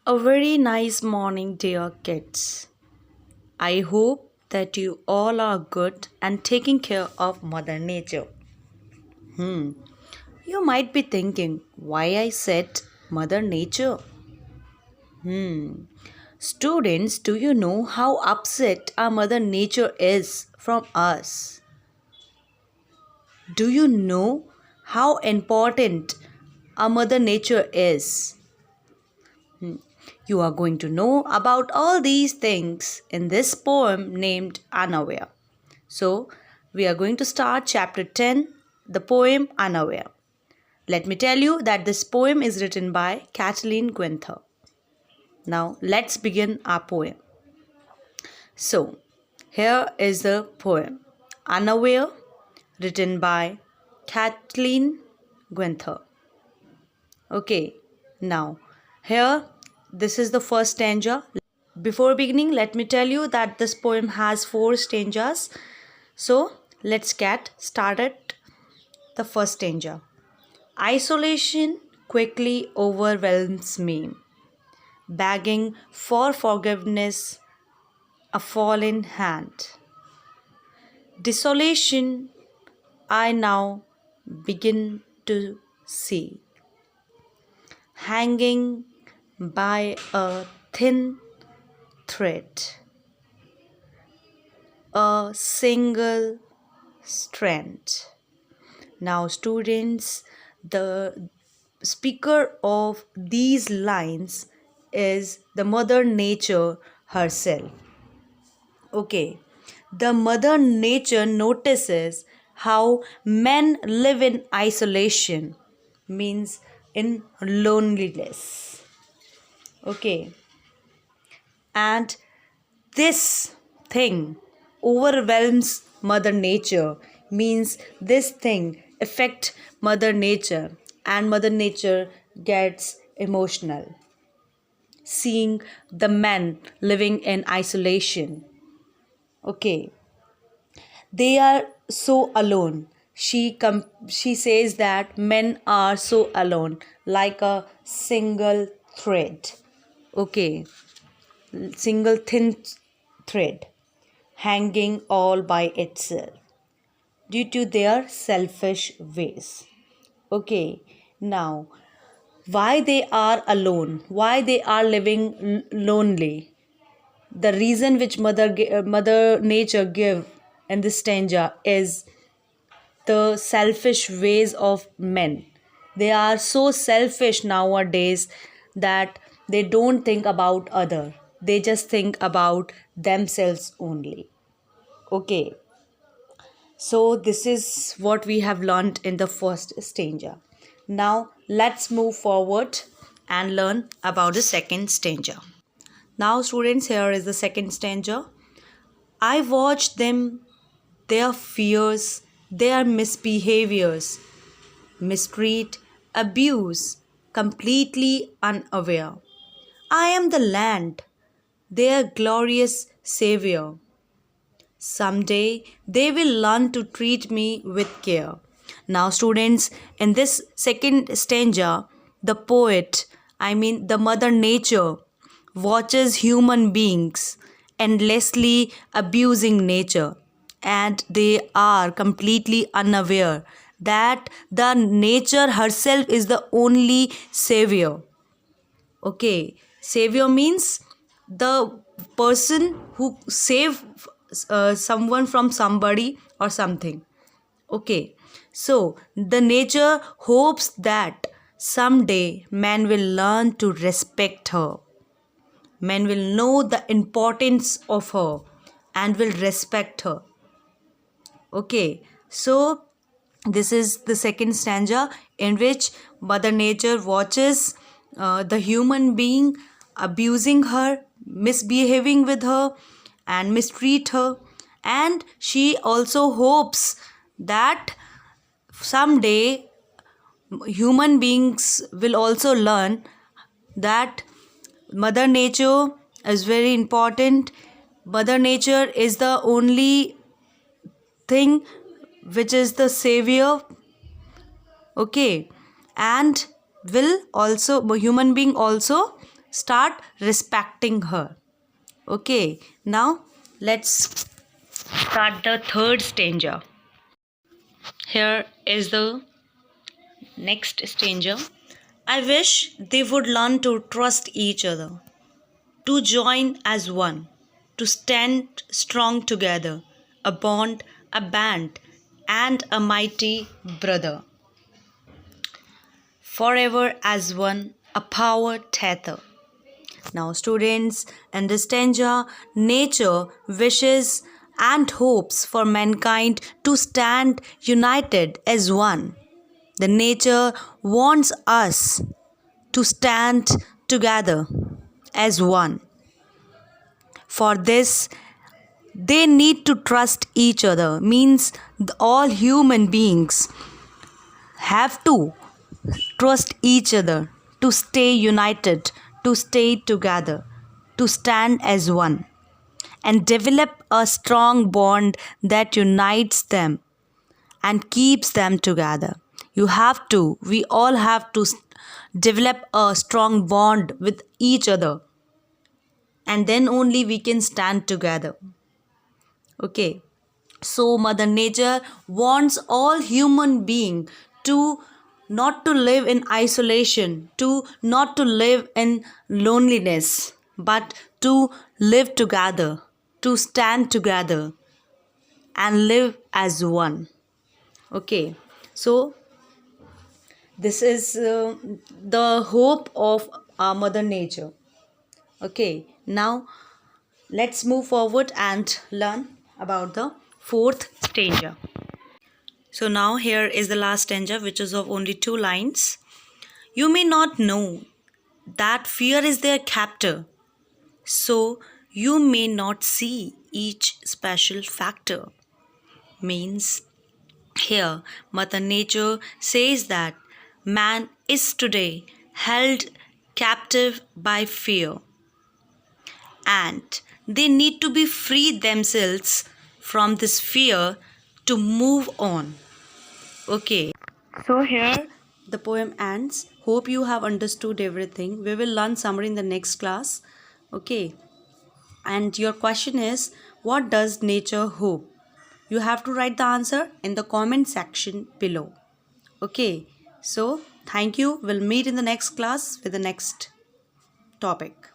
A very nice morning, dear kids. I hope that you all are good and taking care of Mother Nature. You might be thinking why I said Mother Nature. Students, do you know how upset our Mother Nature is from us? Do you know how important our Mother Nature is? You are going to know about all these things in this poem named Unaware. So, we are going to start chapter 10, the poem Unaware. Let me tell you that this poem is written by Kathleen Gwenther. Now, let's begin our poem. So, here is the poem Unaware, written by Kathleen Gwenther. Okay, now, here this is the first stanza. Before beginning, let me tell you that this poem has 4 stanzas. So, let's get started. The first stanza. Isolation quickly overwhelms me, begging for forgiveness, a fallen hand. Desolation I now begin to see, hanging by a thin thread, a single strand. Now, students, the speaker of these lines is the Mother Nature herself. Okay, the Mother Nature notices how men live in isolation, means in loneliness. Okay, and this thing overwhelms Mother Nature, means this thing affect Mother Nature and Mother Nature gets emotional seeing the men living in isolation. Okay, they are so alone. She says that men are so alone, like a single thread. Okay, single thin thread hanging all by itself due to their selfish ways. Okay, now why they are alone, why they are living lonely. The reason which Mother Nature give in this stanza is the selfish ways of men. They are so selfish nowadays that they don't think about other. They just think about themselves only. Okay. So this is what we have learned in the first stanza. Now let's move forward and learn about the second stanza. Now students, here is the second stanza. I watched them, their fears, their misbehaviors, mistreat, abuse, completely unaware. I am the land, their glorious savior. Someday they will learn to treat me with care. Now, students, in this second stanza, the poet, the Mother Nature, watches human beings endlessly abusing nature, and they are completely unaware that the nature herself is the only savior. Okay, savior means the person who save someone from somebody or something. Okay, so the nature hopes that someday man will learn to respect her. Man will know the importance of her and will respect her. Okay, so this is the second stanza in which Mother Nature watches the human being abusing her, misbehaving with her, and mistreat her, and she also hopes that someday human beings will also learn that Mother Nature is very important. Mother Nature is the only thing which is the savior. Okay, and will also human being also start respecting her. Okay, now let's start the third stanza. Here is the next stanza. I wish they would learn to trust each other, to join as one, to stand strong together, a bond, a band, and a mighty brother. Forever as one, a power tether. Now, students, in this stanza, nature wishes and hopes for mankind to stand united as one. The nature wants us to stand together as one. For this, they need to trust each other, means all human beings have to trust each other to stay united, to stay together, to stand as one, and develop a strong bond that unites them and keeps them together. We all have to develop a strong bond with each other, and then only we can stand together. Okay, so Mother Nature wants all human being to not to live in isolation, to not to live in loneliness, but to live together, to stand together and live as one. Okay, so this is the hope of our Mother Nature. Okay, now let's move forward and learn about the fourth stanza. So now here is the last stanza, which is of only 2 lines. You may not know that fear is their captor, so you may not see each special factor. Means here Mother Nature says that man is today held captive by fear, and they need to be freed themselves from this fear to move on. Okay, so here the poem ends. Hope you have understood everything. We will learn summary in the next class. Okay, and your question is, what does nature hope? You have to write the answer in the comment section below. Okay, so thank you. We'll meet in the next class with the next topic.